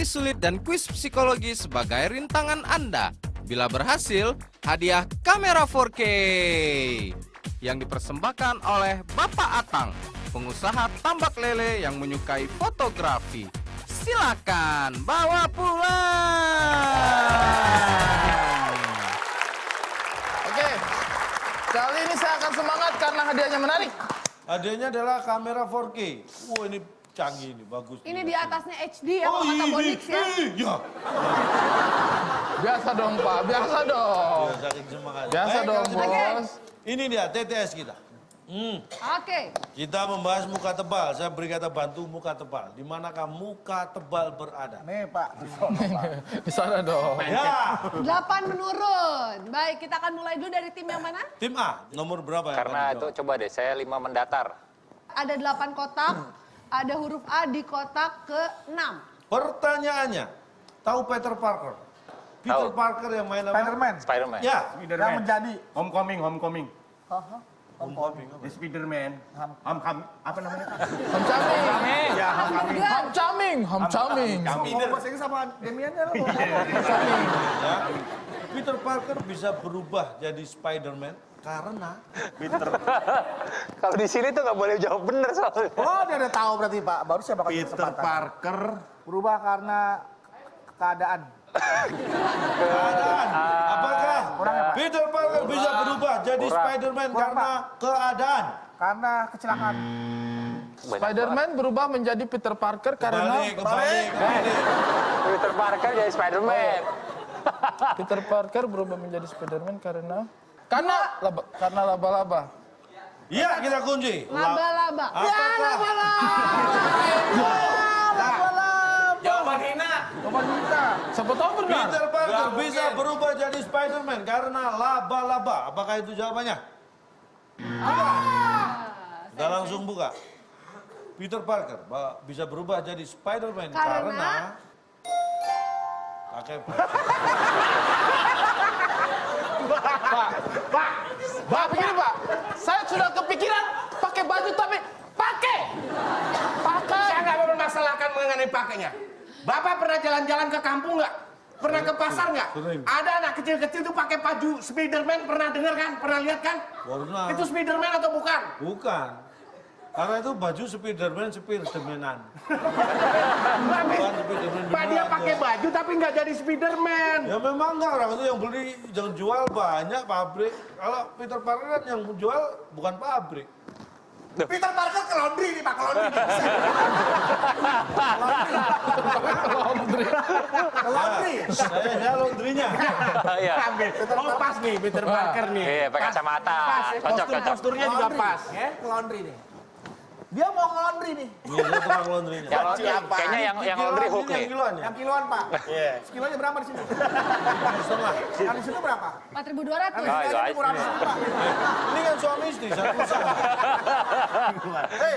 teka-teki sulit dan kuis psikologi sebagai rintangan Anda. Bila berhasil, hadiah kamera 4K yang dipersembahkan oleh Bapak Atang, pengusaha tambak lele yang menyukai fotografi. Silakan bawa pulang. Oke, kali ini saya akan semangat karena hadiahnya menarik. Hadiahnya adalah kamera 4K. Wah, ini canggih ini, bagus. Ini di atasnya HD ya, kalau kata Bonix ya. Iya. Biasa dong Pak, biasa dong. Ya, saking semangat. Biasa Baik, dong kalau gitu, bos. Ini dia TTS kita. Oke. Kita membahas muka tebal. Saya beri kata bantu muka tebal. Di manakah muka tebal berada? Nih Pak, Di sana dong. Ya. 8 menurun. Baik, kita akan mulai dulu dari tim yang mana? Tim A, nomor berapa ya? Karena itu coba deh, saya 5 mendatar. Ada 8 kotak, ada huruf A di kotak ke-6. Pertanyaannya, tahu Peter Parker? Peter Tahu. Parker yang main apa? Spiderman. Spiderman. Ya. Yang menjadi Homecoming. Homecoming apa? The Spiderman. Apa namanya? Homecoming. Ya, Homecoming. Homecoming. Homecoming. ngomong bahasa Inggris sama Demian ya lo. Ya. Peter Parker bisa berubah jadi Spider-Man karena Kalau di sini tuh nggak boleh jawab bener soalnya. Oh dia udah tahu berarti Pak, baru saya bakal Peter Parker. berubah karena keadaan. keadaan. Apakah Kurang ya, Pak? Peter Parker bisa berubah jadi Kurang. Spider-Man Kurang, karena keadaan? Karena kecelakaan. Spiderman berubah menjadi Peter Parker karena Kebalik. Peter Parker jadi Spiderman. Peter Parker berubah menjadi Spiderman karena laba-laba. Iya, kita kunci. Laba-laba. Apakah Jawaban hina. Siapa tahu benar. Peter Parker bisa berubah jadi Spider-Man karena laba-laba? Apakah itu jawabannya? Kita langsung buka. Peter Parker bisa berubah jadi Spider-Man karena pakai Pak, begini Pak. Saya sudah kepikiran pakai baju tapi pakai. Saya nggak mempermasalahkan mengenai pakainya. Bapak pernah jalan-jalan ke kampung nggak? Pernah ke pasar nggak? Sering. Ada anak kecil-kecil tuh pakai baju Spiderman, pernah dengar kan? Pernah lihat kan? Pernah. Itu Spiderman atau bukan? Bukan. Karena itu baju Spider-Man, Spider-Manan. Bukan Spider-Man Pak dia beneran, pakai tuh. baju tapi nggak jadi Spiderman. Ya memang enggak, orang itu yang beli, yang jual banyak pabrik. Kalau Peter Parker kan yang jual bukan pabrik. Peter Parker ke laundry nih Pak, ke laundry. Ke laundry. Saya laundrynya. Iya. Oh pas nih Peter Parker nih. Iya, pakai Pas. kacamata. Pas, ya. Cocok, cocok. Posturnya juga Laundry, pas. ya, ke laundry nih. Dia mau ke laundry nih. Iya, saya tukang laundrynya. Kayaknya yang laundry hook Yang nih. kiloan ya? Yang kiloan Pak. Sekilonya berapa di sini? Setengah. Yang di situ berapa? 4.200. Oh, Yang itu di murah di sini Pak. Ini kan suami istri, satu usaha. Hei,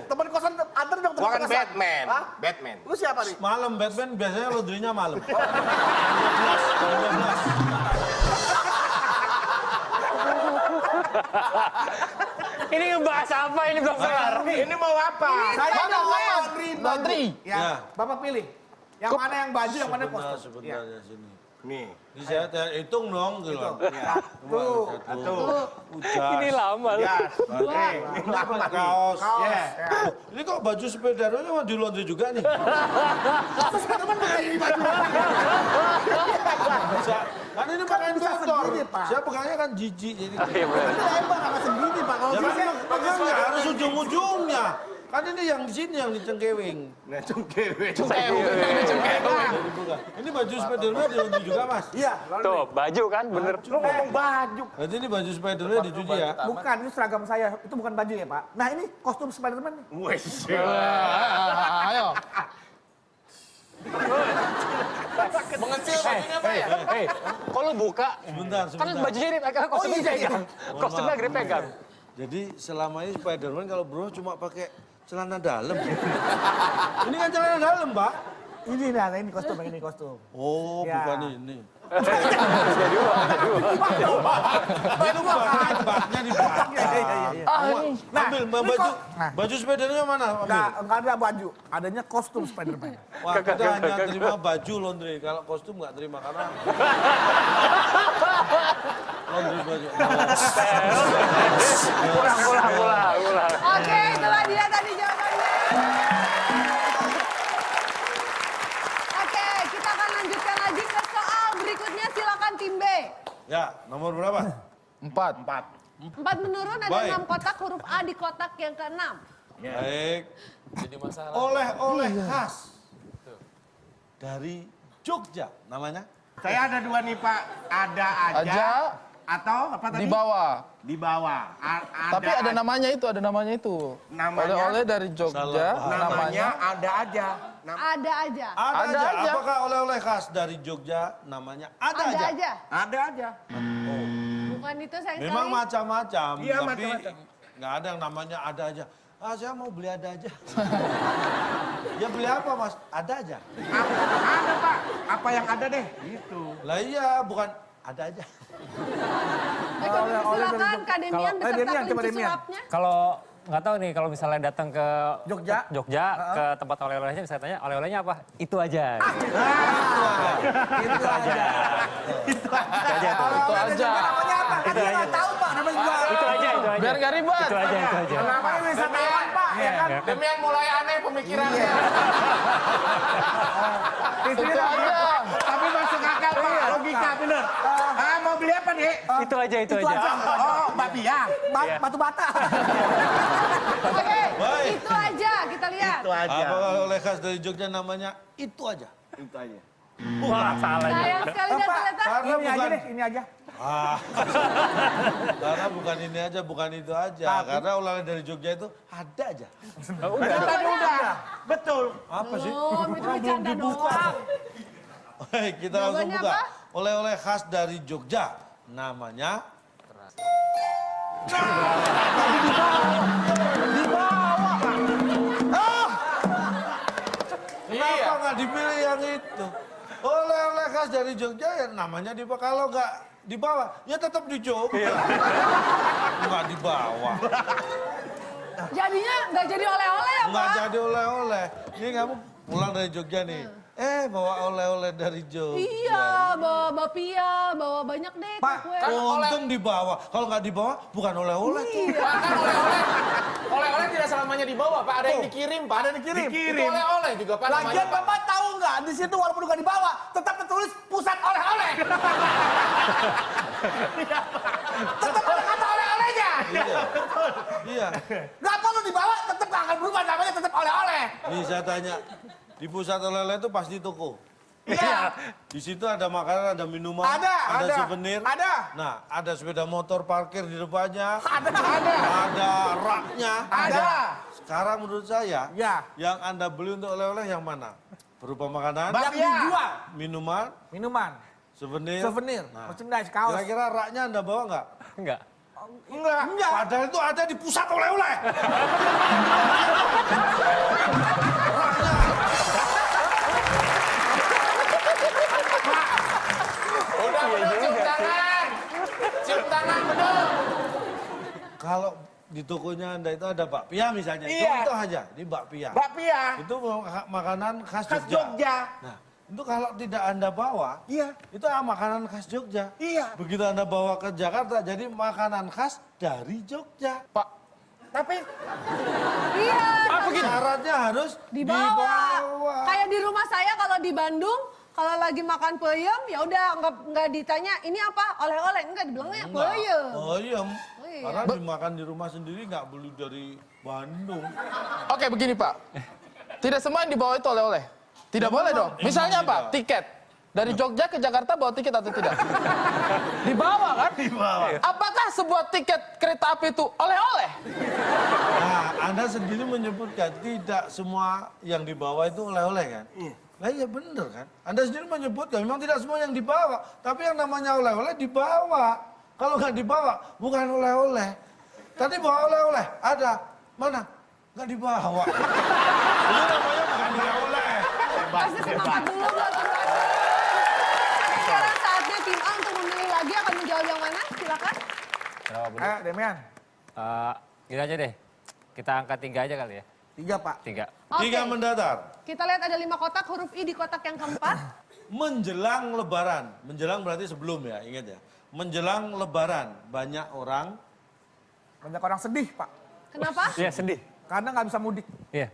teman kosan antar dong teman Bukan kosan. Batman. Hah? Batman. Lu siapa nih? Malam Batman biasanya laundrynya malam. Ini ngebahas apa ini belum kelar? Ini mau apa? Saya Spider-Man. mau laundry. Laundry. Ya, Ya. Bapak pilih. Yang mana yang baju, yang mana kostum? Sebenarnya sini. Nih. Ini saya hitung dong, gitu. Satu. Ujas. Ini lama loh. Ini apa? Kaos. Kaos. Ini kok baju Spider-Man mau di laundry juga nih? Terus teman pakai ini baju. Kan ini pakaian bisa kotor. sendiri, Pak. Saya pakainya kan jijik jadi. Iya bener. Ini lebar sama segini Pak. Kalau Ya kan bisa makanya harus ujung-ujungnya. Kan ini yang di sini yang dicengkewing. Ini baju Spider-Man di laundry juga, Mas. Iya, laundry. Tuh, baju kan bener. Lu ngomong baju. Berarti ini baju Spider-Man dicuci ya? Bukan, ini seragam saya. Itu bukan baju ya, Pak. Nah, ini kostum Spider-Man nih. Ayo. Mengecil bajunya Pak ya? Kok lu buka? Sebentar, Kan sebentar. bajunya dipegang, kostumnya dipegang. Kostumnya lagi dipegang. Jadi selama ini Spider-Man kalau bro cuma pakai celana dalam. Ini kan celana dalam, Pak. Ini nah, ini kostum, yang ini kostum. Oh, Ya. bukan ini. Itu baknya dibakar. Ambil baju sepedanya mana? Nggak, Ambil. nggak ada baju. Adanya kostum Spider-Man. Wah, kita hanya terima baju laundry. Kalau kostum nggak terima karena laundry baju. Ulang. Oke, itulah dia tadi jawabannya. Oke, kita akan lanjutkan lagi ke soal berikutnya. Silakan tim B. Ya, nomor berapa? 4. 4 menurun, ada Baik. 6 kotak, huruf A di kotak yang ke-6. Baik. Oleh-oleh khas dari Jogja namanya. Saya ada dua nih Pak. Ada aja. Aja. Atau apa tadi? Di bawah. Di bawah. Tapi ada namanya itu. Namanya? Oleh-oleh dari Jogja. Namanya ada aja. Ada aja. Ada Ada aja. aja. Apakah oleh-oleh khas dari Jogja namanya ada Ada aja? aja. Ada aja. Bukan itu sayang Memang sekali. macam-macam, Iya, tapi macam-macam. nggak ada yang namanya ada aja. Ah, saya mau beli ada aja. Ya beli apa mas? Ada aja. Ada Pak. Apa yang ada deh? Gitu. Lah iya, bukan ada aja. Baik, kalau gitu silakan Kak Demian beserta Demian, coba kelinci Demian. sulapnya. Kalau nggak tahu nih, kalau misalnya datang ke Jogja. ke tempat oleh-olehnya, bisa tanya oleh-olehnya apa? Itu aja. Itu aja. Itu aja tuh. Itu aja. Namanya apa? Kan dia nggak tahu Pak. Namanya juga. Itu aja. Biar gak ribet. Itu aja. Namanya wisatawan Pak. Ya kan? Demian mulai aneh pemikirannya. Itu aja. Tapi masuk akal Pak. Logika bener. Mau beli apa nih? Itu aja. Oh, bakpia. Batu bata. Oke, Baik. itu aja kita lihat. Itu aja. Apakah oleh khas dari Jogja namanya itu aja? Wah, salah. Sayang sekali dan ternyata. Karena Ini aja bukan deh, ini aja. karena bukan ini aja, bukan itu aja. Karena oleh dari Jogja itu ada aja. Udah. Betul. Apa sih? Oh, itu bercanda doang. Baik, kita langsung Jawabannya buka. apa? Oleh-oleh khas dari Jogja namanya Kenapa nggak dipilih yang itu? Oleh-oleh khas dari Jogja ya namanya di bawah. Kalau nggak di bawah, ya tetap di Jogja. Nggak di bawah. Jadinya nggak jadi oleh-oleh ya, Nggak Pak? jadi oleh-oleh. Ini kamu pulang dari Jogja nih. Bawa oleh-oleh dari Jogja. Iya, bawa bapia, bawa banyak deh Pak, kue. Untung di bawah. Kalau nggak di bawah, bukan oleh-oleh. Iya. Oleh-oleh tidak selamanya dibawa, Pak. Ada yang dikirim, Pak. Ada yang dikirim. Itu oleh-oleh juga, Pak. Lagian namanya, Pak. Bapak tahu nggak di situ walaupun nggak dibawa tetap tertulis pusat oleh-oleh. Tetap ada kata oleh-olehnya. Iya. Nggak perlu dibawa tetap nggak akan berubah namanya tetap oleh-oleh. Nih saya tanya, di pusat oleh-oleh itu pasti toko. Iya. Di situ ada makanan, ada minuman, Ada. souvenir. Ada. Nah, ada sepeda motor parkir di depannya. Ada. Ada raknya. Ada. Sekarang menurut saya, Ya. yang Anda beli untuk oleh-oleh yang mana? Berupa makanan, Yang dijual minuman, minuman, souvenir. souvenir, Nah, merchandise, kaos. kira-kira raknya Anda bawa nggak? Enggak. Enggak. Padahal itu ada di pusat oleh-oleh. Udah, bener, cium tangan. Cium tangan, bener. Kalau di tokonya Anda itu ada bakpia misalnya, Iya. itu aja, di bakpia. Bakpia. Itu makanan khas Khas Jogja. Jogja. Nah, itu kalau tidak Anda bawa, Iya. itu makanan khas Jogja. Iya. Begitu Anda bawa ke Jakarta, jadi makanan khas dari Jogja. Pak, Tapi Iya. Syaratnya harus Dibawa. dibawa. Kayak di rumah saya kalau di Bandung, kalau lagi makan peyem, ya udah nggak ditanya ini apa oleh-oleh, enggak dibilangnya peyem. Oh iya, iya. karena dimakan di rumah sendiri nggak beli dari Bandung. oke begini Pak. Tidak semua yang dibawa itu oleh-oleh. Tidak boleh dong. Misalnya apa? Tiket. Dari Jogja ke Jakarta bawa tiket atau tidak? Dibawa kan? Dibawa. Apakah sebuah tiket kereta api itu oleh-oleh? Nah, Anda sendiri menyebutkan tidak semua yang dibawa itu oleh-oleh kan? Nah iya bener kan? Anda sendiri menyebutkan memang tidak semua yang dibawa. Tapi yang namanya oleh-oleh dibawa. Kalau nggak dibawa, bukan oleh-oleh. Tadi bawa oleh-oleh, ada. Mana? Nggak dibawa. Itu namanya bukan oleh-oleh. Kasih semangat dulu buat Bro Adi. Sekarang saatnya jawab yang mana? Silakan. Demian. Gini aja deh. Kita angkat 3 aja kali ya. 3, Pak. 3. Oke. 3 mendatar. Kita lihat ada 5 kotak, huruf I di kotak yang keempat. Menjelang lebaran. Menjelang berarti sebelum ya, ingat ya. Menjelang lebaran, banyak orang. Banyak orang sedih, Pak. Kenapa? Iya, sedih. Karena nggak bisa mudik. Iya.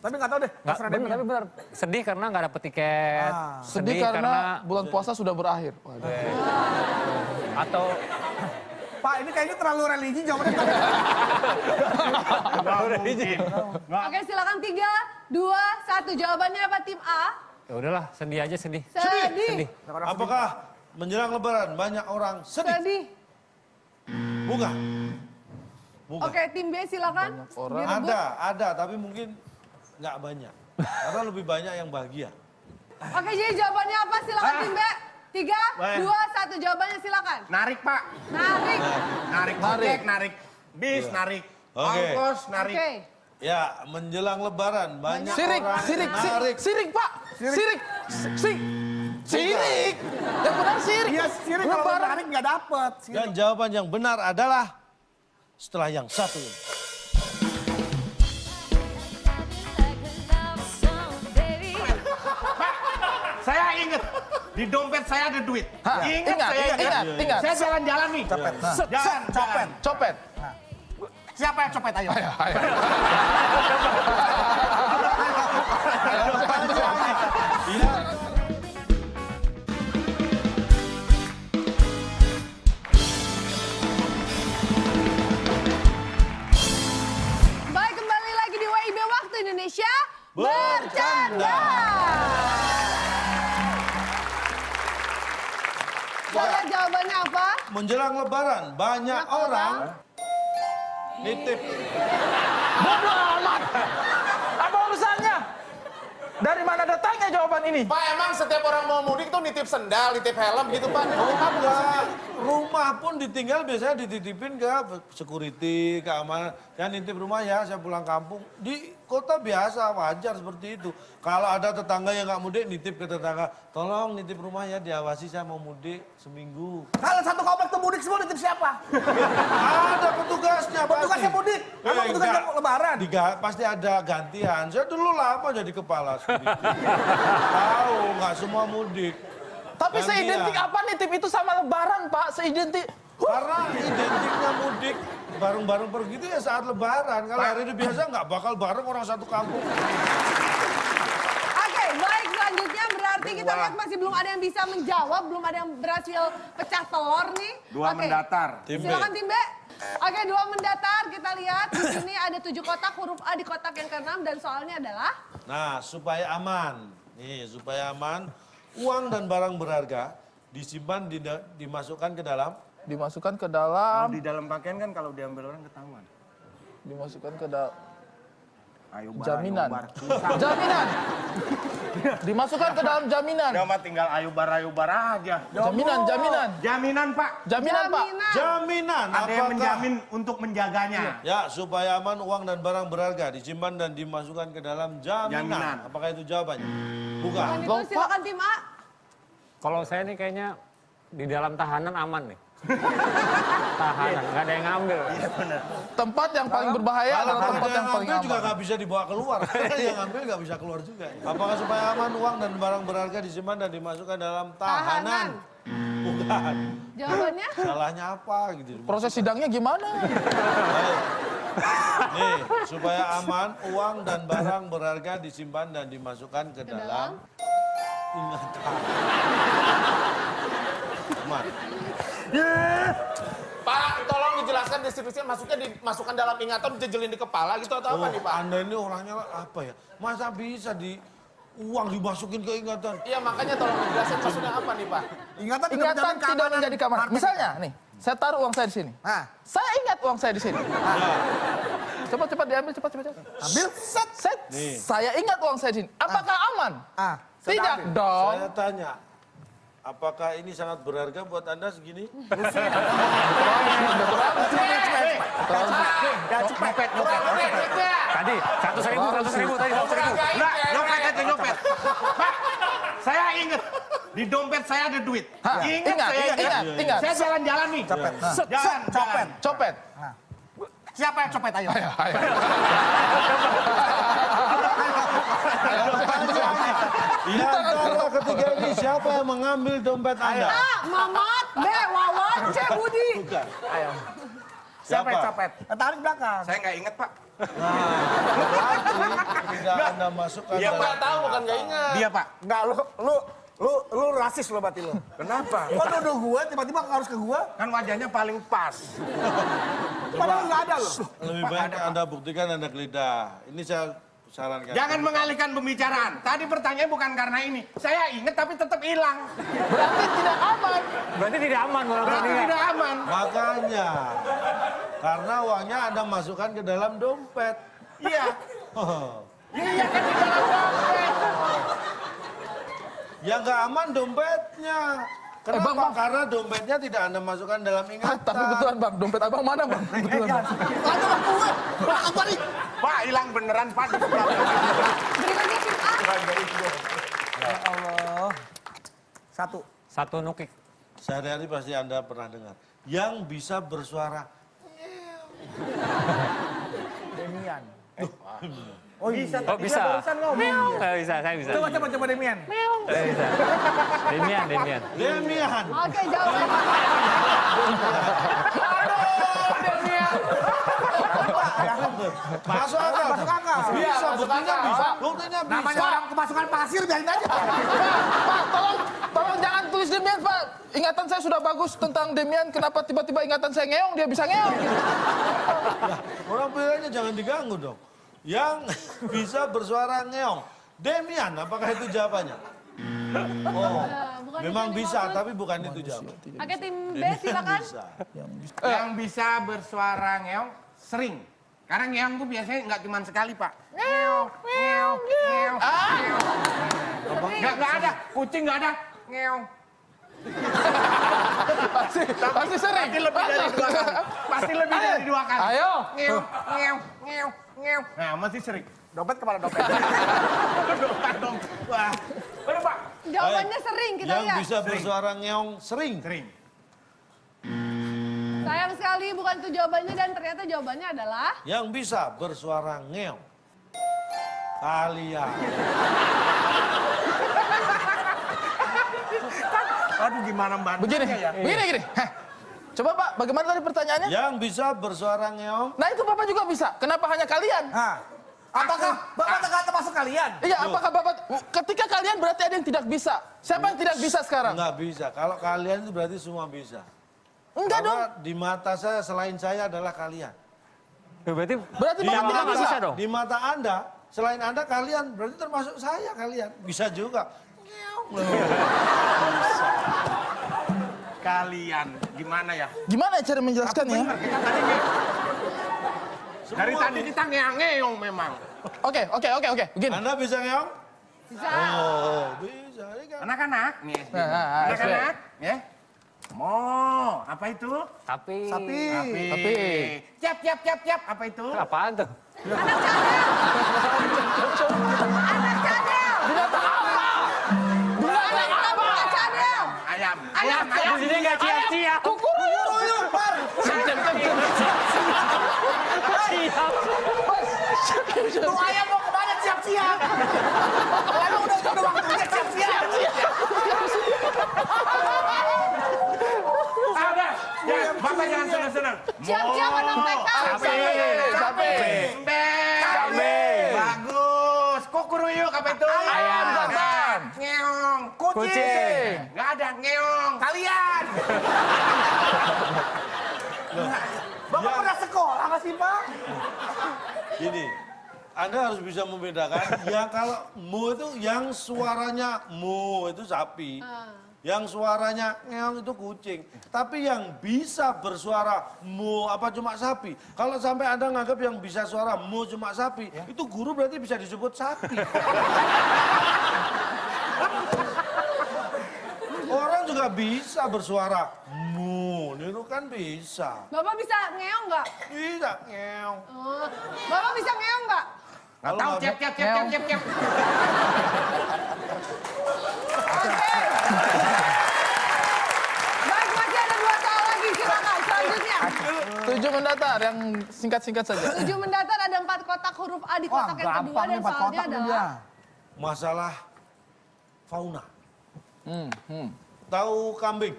Tapi nggak tahu deh. Nggak, terserah bener, Demian. tapi benar. Sedih karena nggak dapet tiket. Sedih karena bulan puasa sudah berakhir. Waduh. Atau Pak, ini kayaknya terlalu religi jawabannya. Oke, silakan 3, 2, 1. Jawabannya apa tim A? ya udahlah, sedih aja sedih. Sedih. Apakah menjelang lebaran banyak orang sedih? Sedih. Bukan. Bukan. Oke, tim B silakan. Banyak orang. Direbut. Ada, tapi mungkin nggak banyak. Karena lebih banyak yang bahagia. Oke, jadi jawabannya apa? Silakan tim B. 3, 2, 1. Jawabannya silakan. Narik, Pak. Narik. Narik ojek, narik bis, narik Oke. ongkos, narik. Oke. Ya, menjelang lebaran banyak Sirik, orang sirik, narik. sirik, Pak. Sirik. Sirik. Yang benar sirik. Iya, sirik kalau Lebaran. narik nggak dapet. Dan jawaban yang benar adalah setelah yang satu ini. Saya inget, di dompet saya ada duit. Hah, Ingat, saya ingat. Saya jalan-jalan nih. Copet. Jalan, Copet. Copet. Siapa yang copet? Ayo. Ayo. Baik, kembali lagi di WIB Waktu Indonesia Bercanda. Lihat jawabannya apa? Menjelang lebaran banyak orang nitip. Bodoh amat. Apa urusannya? Dari mana datangnya jawaban ini? Pak, emang setiap orang mau mudik tuh nitip sendal, nitip helm gitu, Pak. Oh enggak, rumah pun ditinggal biasanya dititipin ke security, keamanan. Yang nitip rumah ya, saya pulang kampung. Di kota biasa, wajar seperti itu. Kalau ada tetangga yang nggak mudik, nitip ke tetangga. Tolong nitip rumah ya, diawasi saya mau mudik seminggu. Kalau satu komplek tuh mudik semua nitip siapa? Ada petugasnya pasti. Petugasnya mudik. Emang petugasnya enggak. lebaran. Pasti ada gantian. Saya dulu lama jadi kepala security. Tahu, nggak semua mudik. Tapi Gantian. seidentik apa nitip itu sama lebaran, Pak? Seidentik. Karena identiknya mudik bareng-bareng pergi itu ya saat lebaran. Kalau hari ini biasa nggak bakal bareng orang satu kampung. Oke, baik, selanjutnya berarti kita lihat masih belum ada yang bisa menjawab, belum ada yang berhasil pecah telur nih. Dua Oke. mendatar. Tim B. Silakan tim B. Oke, 2 mendatar. Kita lihat di sini ada 7 kotak, huruf A di kotak yang ke-6 dan soalnya adalah Nah, supaya aman. Nih, supaya aman, uang dan barang berharga disimpan, dimasukkan ke dalam. Dimasukkan ke dalam. Di dalam pakaian kan kalau diambil orang ketahuan. Dimasukkan ke dalam. Ayo bar, Jaminan. ayo bar. Susah. Jaminan. Dimasukkan ke dalam jaminan. Dia mah tinggal ayo bar aja. Jaminan, jaminan. Jaminan, Pak. Jaminan, Pak. Jaminan, Ada yang apakah? menjamin untuk menjaganya. Ya, supaya aman uang dan barang berharga disimpan dan dimasukkan ke dalam jaminan. Jaminan. Apakah itu jawabannya? Bukan. bukan itu. Loh, Pak. Silakan tim A. Kalau saya nih kayaknya di dalam tahanan aman nih. Tahanan, nggak ada yang ngambil. Tempat yang paling berbahaya Kalau adalah tempat ada yang paling ngambil juga aman. nggak bisa dibawa keluar. Karena yang ngambil nggak bisa keluar juga. Apakah supaya aman uang dan barang berharga disimpan dan dimasukkan dalam tahanan? Bukan. Jawabannya? Salahnya apa gitu. Proses sidangnya gimana? Nih, supaya aman uang dan barang berharga disimpan dan dimasukkan ke dalam ingatan. Aman. Pak, tolong dijelaskan distribusinya dimasukkan dalam ingatan, dijejelin di kepala gitu atau apa nih, Pak? Anda ini orangnya apa ya? Masa bisa uang dimasukin ke ingatan? Iya, makanya tolong dijelaskan maksudnya apa nih, Pak? Ingatan Ingatan tidak menjadi keamanan. Misalnya nih, saya taruh uang saya di sini. Nah, Saya ingat uang saya di sini. Cepat-cepat diambil, cepat-cepat. ambil. Set. Nih. Saya ingat uang saya di sini. Apakah aman? Saya Tidak ambil. dong. Saya tanya, apakah ini sangat berharga buat Anda segini? Tadi 100.000 tadi 100.000. Enggak, nyopet aja nyopet. Pak, saya inget. Di di dompet saya ada duit. Hah, ingat. Saya jalan-jalan nih. Copet. Jalan. Copet. Siapa yang copet? Ayo. Di antara ketiga ini siapa yang mengambil dompet Anda? A. Mamat, B. Wawan, C. Budi. Bukan. Siapa yang copet? Tarik belakang. Saya nggak inget, Pak. Tidak Anda masukkan Iya, dalam- Pak. Tahu bukan gak ingat. Dia, Pak. Enggak, lu rasis lo berarti lo. Kenapa? Kok nuduh gue tiba-tiba harus ke gue? Kan wajahnya paling pas. Padahal nggak ada lo. Lebih baik Anda buktikan Anda geledah. Ini saya sarankan. Jangan mengalihkan pembicaraan. Tadi pertanyaan bukan karena ini. Saya inget tapi tetap hilang. Berarti tidak aman. Berarti tidak aman kalau Berarti berani. tidak aman. Makanya, karena uangnya Anda masukkan ke dalam dompet. Iya. Iya kan di dalam dompet. Ya nggak aman dompetnya. Kenapa? Bang. Karena dompetnya tidak Anda masukkan dalam ingatan. Tapi betulan bang, dompet abang mana bang? Betulan. Pak, hilang beneran, Pak. Di sebelah. Berikutnya tim A. Ya Allah. Satu nukik. Sehari-hari pasti Anda pernah dengar. Yang bisa bersuara. Demian. Oh bisa. Barusan ngomong. Nggak bisa, saya bisa. Coba Demian. Saya bisa. Demian. Demian. Oke, jawaban. Masuk akal. Masuk akal. Bisa, buktinya bisa. Buktinya bisa. Namanya orang kemasukan pasir, biarin aja. Pak, tolong jangan tulis Demian, Pak. Ingatan saya sudah bagus tentang Demian. Kenapa tiba-tiba ingatan saya ngeong, dia bisa ngeong? Orang pilihannya jangan diganggu dong. Yang bisa bersuara ngeong. Demian, apakah itu jawabannya? Oh, bukan memang itu yang bisa, dimaksud. tapi bukan itu jawaban. Oke, tim B silakan. Bisa. Yang bisa bersuara ngeong sering. Karena ngeong tuh biasanya nggak cuma sekali, Pak. Ngeong, ngeong, ngeong, ngeong. Nggak ada. Kucing nggak ada. Ngeong. Pasti sering. Pasti lebih dari 2 kali. Pasti lebih dari 2 kali. Ayo. Ngeong, ngeong, ngeong, ngeong. Nah, masih sering. Dompet kepala dompet. Dompet dong. Wah. Udah, Pak. Jawabannya sering, kita Yang lihat. bisa bersuara ngeong sering. Sering. Sayang sekali bukan itu jawabannya dan ternyata jawabannya adalah Yang bisa bersuara ngeong. Kalian. Aduh, gimana mbak? Begini. Heh. Coba Pak, bagaimana tadi pertanyaannya? Yang bisa bersuara ngeong. Nah itu Bapak juga bisa. Kenapa hanya kalian? Nah, apakah Bapak nggak termasuk kalian? Iya, apakah Bapak... Ketika kalian berarti ada yang tidak bisa. Siapa yang tidak bisa sekarang? Nggak bisa. Kalau kalian itu berarti semua bisa. Enggak dong. Karena di mata saya selain saya adalah kalian. Berarti Berarti Bapak tidak nggak bisa. bisa dong. Di mata Anda, selain Anda kalian, berarti termasuk saya kalian. Bisa juga. Kalian gimana ya? Gimana cara menjelaskannya? Dari tadi kita ngeong memang. Oke. Begini. Anda bisa ngeong? bisa. Oh, bisa. Ini kan. Anak-anak, nih. Nah, Anak-anak, ya. Mo, apa itu? tapi. Tapi. Ciap, ciap, ciap, ciap. Apa itu? Apaan tuh? Anak cadel. Anak cadel. Binatang apa? Binatang apa? Anak cadel. Ayam. Ayam, ayam. Di sini nggak cia-cia. Kukuruyuk. Tuh ayam mau kemana siap-siap? Ayam udah waktunya siap-siap. Udah. Ya, Bapak jangan senang-senang. Siap-siap anak TK. Sapi. Bembeng. Bagus. Kukuruyuk apa itu? Ayam jantan. Ngeong. Kucing. Nggak ada ngeong. Kalian. Bapak pernah sekolah nggak sih Pak? Gini, Anda harus bisa membedakan. Ya kalau mu itu yang suaranya mu itu sapi. Yang suaranya ngeong itu kucing. Tapi yang bisa bersuara mu apa cuma sapi. Kalau sampai Anda nganggap yang bisa suara mu cuma sapi, itu guru berarti bisa disebut sapi. Orang juga bisa bersuara mu, itu kan bisa. Bapak bisa ngeong nggak? Bisa ngeong. Oh. Bapak bisa ngeong nggak? Nggak tahu, ciap, ciap, ciap, ciap, ciap, ciap. Oke. mendatar yang singkat-singkat saja. 7 mendatar ada 4 kotak huruf A di kotak yang kedua dan soalnya adalah Masalah fauna. Hmm. Tahu kambing?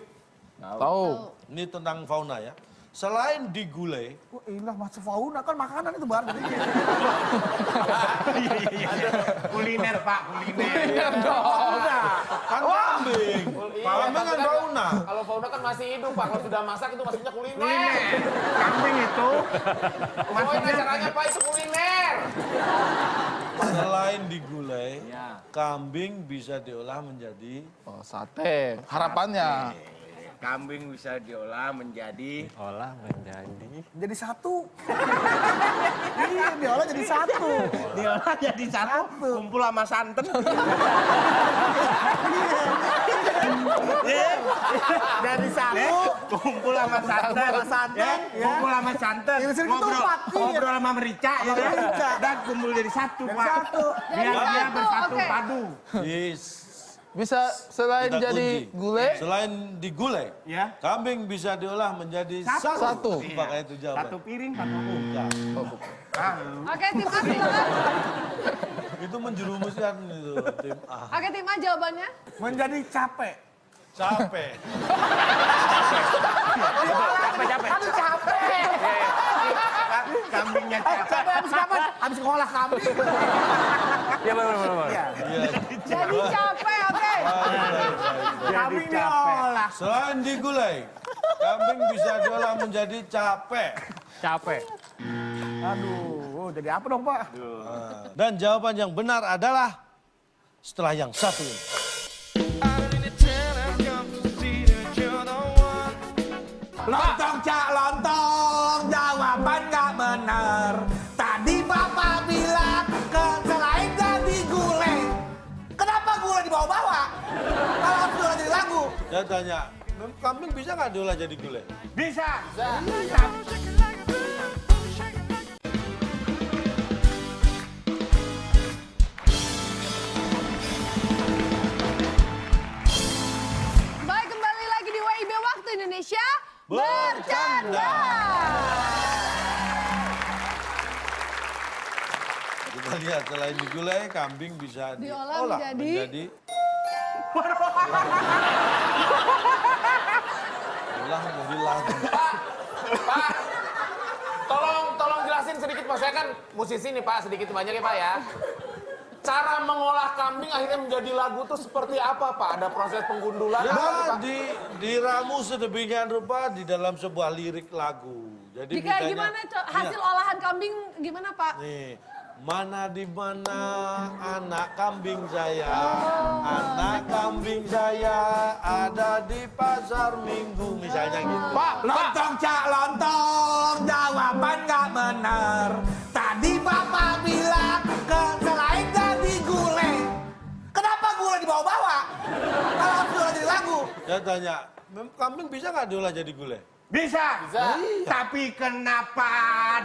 Tahu. Ini tentang fauna ya. Selain di gulai, Wah, ilah masuk fauna kan makanan itu baru. Kuliner, Pak, kuliner. kan kambing. Kambing kan fauna. Kalau fauna kan masih hidup, Pak. Kalau sudah masak itu maksudnya kuliner. Kuliner. Kambing itu Pokoknya caranya Pak itu kuliner. Selain di gulai, kambing bisa diolah menjadi Oh, sate. Harapannya. kambing bisa diolah menjadi Olah menjadi. Jadi satu. Iya, diolah jadi satu. diolah jadi satu kumpul sama santan. Jadi satu. Kumpul sama santan, kumpul sama santan, Irisin ngobrol, ketupat, iya. ngobrol sama merica, ya kan? Dan kumpul jadi satu, Pak. satu. Biar dia satu, bersatu oke. padu. Yes. Bisa selain Kita jadi kunci. gulai, Selain di gulai, Ya. kambing bisa diolah menjadi Satu. Pakai itu jawaban. Satu piring, satu buka. Oke, tim A silakan. Itu menjerumuskan itu tim A. Oke, tim A jawabannya. Menjadi capek. Capek. Aduh capek. Kambingnya capek. Capek habis kapan? Habis ngolah kambing. Ya benar. Iya. Jadi capek, oke. Kambing diolah. Selain di gulai, kambing bisa diolah menjadi capek. Capek. Aduh, jadi apa dong, Pak? Dan jawaban yang benar adalah setelah yang satu ini. Lontong cak lontong, jawaban gak bener. Tadi Bapak bilang ke selain jadi gulai. Kenapa gulai dibawa-bawa? Kalau harus gulai jadi lagu. Saya tanya, kambing bisa nggak diolah jadi gulai? Bisa. Baik, kembali lagi di WIB Waktu Indonesia Bercanda. Kita lihat selain di gulai, kambing bisa Diolah diolah menjadi? diolah menjadi lagu. Pak, tolong jelasin sedikit Pak. Saya kan musisi nih Pak, sedikit banyak ya Pak ya. Cara mengolah kambing akhirnya menjadi lagu tuh seperti apa Pak? Ada proses penggundulan? Ya, diramu sedemikian rupa di dalam sebuah lirik lagu. Jadi Jika misalnya- gimana hasil Iya. olahan kambing gimana Pak? Nih, mana di mana anak kambing saya? Anak kambing saya ada di pasar Minggu, misalnya gitu. Pak, lontong cak lontong, jawaban gak bener. Tadi Bapak bilang ke selain jadi gulai. Kenapa gulai dibawa-bawa? Kalau harus gulai jadi lagu. Saya tanya, kambing bisa nggak diolah jadi gulai? Bisa. Tapi kenapa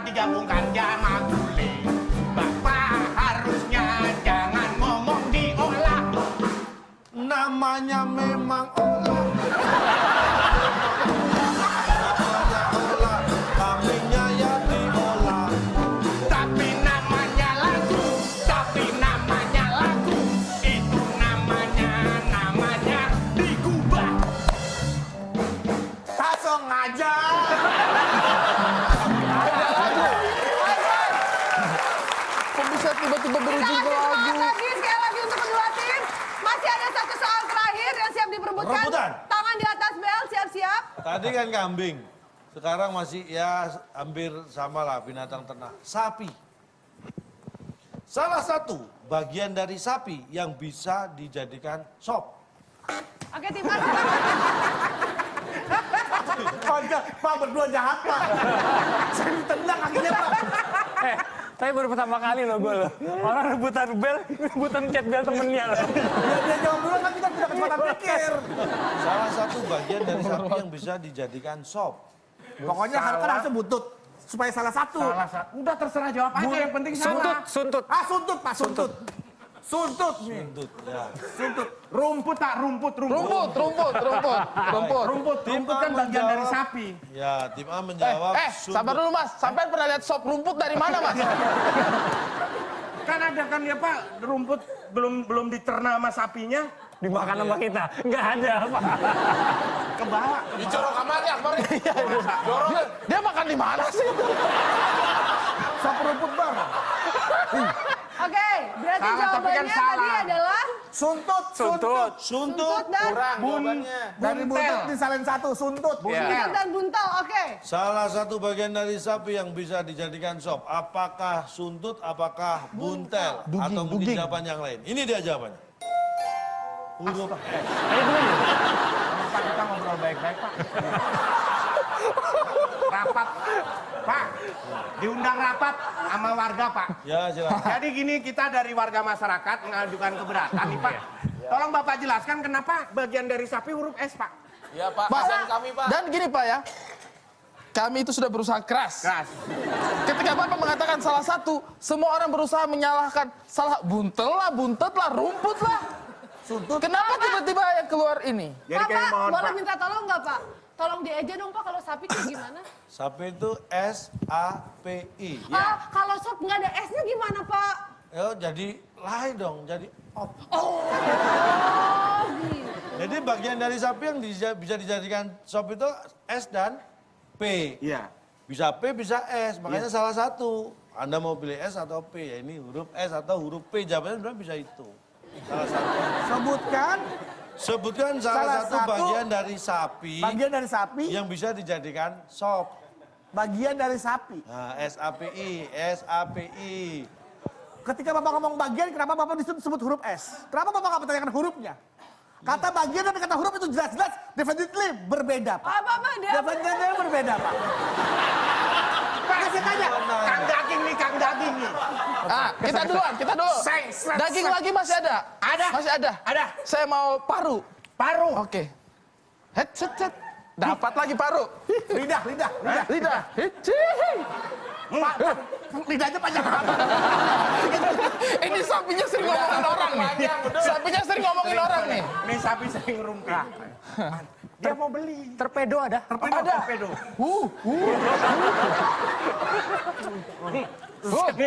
digabungkan sama gulai? Bapak harusnya jangan ngomong diolah. Namanya memang olah. Namanya olah, kambingnya ya diolah. Tapi namanya lagu. Itu namanya digubah. Langsung aja. kok bisa tiba-tiba berujung ke lagu? Semangat lagi, sekali lagi untuk kedua tim. Masih ada satu soal terakhir yang siap diperebutkan. Rebutan. Tangan di atas bel, siap-siap. Tadi kan kambing, sekarang masih ya hampir sama lah binatang ternak. Sapi. Salah satu bagian dari sapi yang bisa dijadikan sop. Oke, tim A silakan. Pak berdua jahat Pak. Saya ditendang akhirnya Pak. Saya baru pertama kali loh gue loh. Orang rebutan bel, rebutan cat bel temennya loh. Biar dia jawab dulu kan kita tidak kesempatan pikir. Salah satu bagian dari sapi yang bisa dijadikan sop. Pokoknya kan harus butut. Supaya salah satu. Udah terserah jawab aja, yang penting salah. Suntut. Ah suntut Pak, suntut. Suntut nih. Buntut, ya. Suntut. Rumput tak, rumput. Rumput. Rumput kan bagian dari sapi. Ya, tim A menjawab. Sabar dulu Mas. Sampai pernah lihat sop rumput dari mana Mas? Kan ada kan ya Pak, rumput belum diternak sama sapinya. Dimakan sama kita. Nggak ada, Pak. Kebawa. Jorok amat ya, Akbar. Dia makan di mana sih? Sop rumput bang. Oke, berarti Salah, tapi kan jawabannya salah. tadi adalah Suntut. suntut dan Dari buntut disalin satu, suntut. suntut dan buntel. Oke. Salah satu bagian dari sapi yang bisa dijadikan sop. Apakah suntut, apakah buntel, atau mungkin jawaban yang lain? Ini dia jawabannya. Huruf Pak, kita ngobrol baik-baik Pak. Rapat. Pak, diundang rapat sama warga Pak. Ya, silakan. Jadi gini, kita dari warga masyarakat mengajukan keberatan nih Pak. Tolong Bapak jelaskan kenapa bagian dari sapi huruf S Pak? Ya Pak, Pak, pesan kami Pak. dan gini Pak ya. Kami itu sudah berusaha keras. Ketika Bapak mengatakan salah satu, semua orang berusaha menyalahkan. Salah buntel lah, buntet lah, rumput lah. Kenapa tiba-tiba yang keluar ini? Jadi Pak, kayak Pak, mohon boleh Pak. minta tolong nggak Pak? Tolong dieja dong Pak, kalau sapi kayak gimana? Sapi itu S-A-P-I. Kalau sop nggak ada S-nya gimana Pak? Ya, jadi lain dong, jadi op. Oh, gitu. Jadi bagian dari sapi yang bisa dijadikan sop itu S dan P. Iya. Bisa P, bisa S, makanya salah satu. Anda mau pilih S atau P, ya ini huruf S atau huruf P, jawabannya sebenarnya bisa itu. Salah satu. Sebutkan salah satu bagian dari sapi Bagian dari sapi, yang bisa dijadikan sop. bagian dari sapi. Nah, S-A-P-I, S-A-P-I. Ketika Bapak ngomong bagian, kenapa Bapak disebut huruf S? Kenapa Bapak nggak bertanyakan hurufnya? Kata bagian dan kata huruf itu jelas-jelas definitely berbeda, Pak. Apa dia? Definitely berbeda, Pak. Pak, kasih tanya. Kang daging nih, Kang daging nih. Kita dulu. Daging lagi masih ada? Ada. Masih ada? Ada. Saya mau paru. Paru. Oke. Het. Dapat lagi paru. Lidah. Lidah. Cihi. Pak, lidahnya panjang apa? Ini sapinya sering ngomongin orang nih. Sapinya sering ngomongin orang nih. Nih sapi sering ngerumpin. Dia mau beli. Torpedo ada. Torpedo.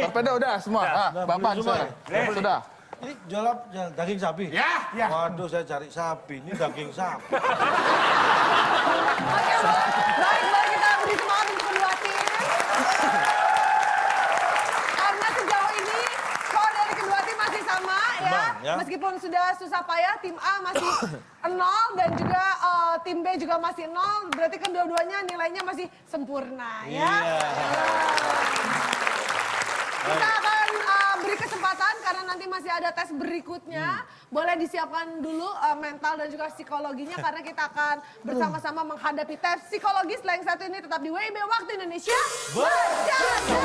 Torpedo udah semua. Bapak semua sudah. Ini jual daging sapi? Ya. Waduh, saya cari sapi, ini daging sapi. Oke, baik, mari kita beri semangat untuk kedua tim. Karena sejauh ini skor dari kedua tim masih sama ya. Ya. Meskipun sudah susah payah, tim A masih 0 dan juga tim B juga masih 0. Berarti kedua-duanya nilainya masih sempurna ya. Iya. Kita akan beri kesempatan karena nanti masih ada tes berikutnya. Boleh disiapkan dulu mental dan juga psikologinya karena kita akan bersama-sama menghadapi tes psikologis. Yang satu ini tetap di WIB Waktu Indonesia Bercanda.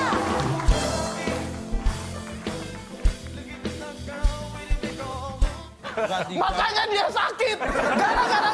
Makanya dia sakit. Gara-gara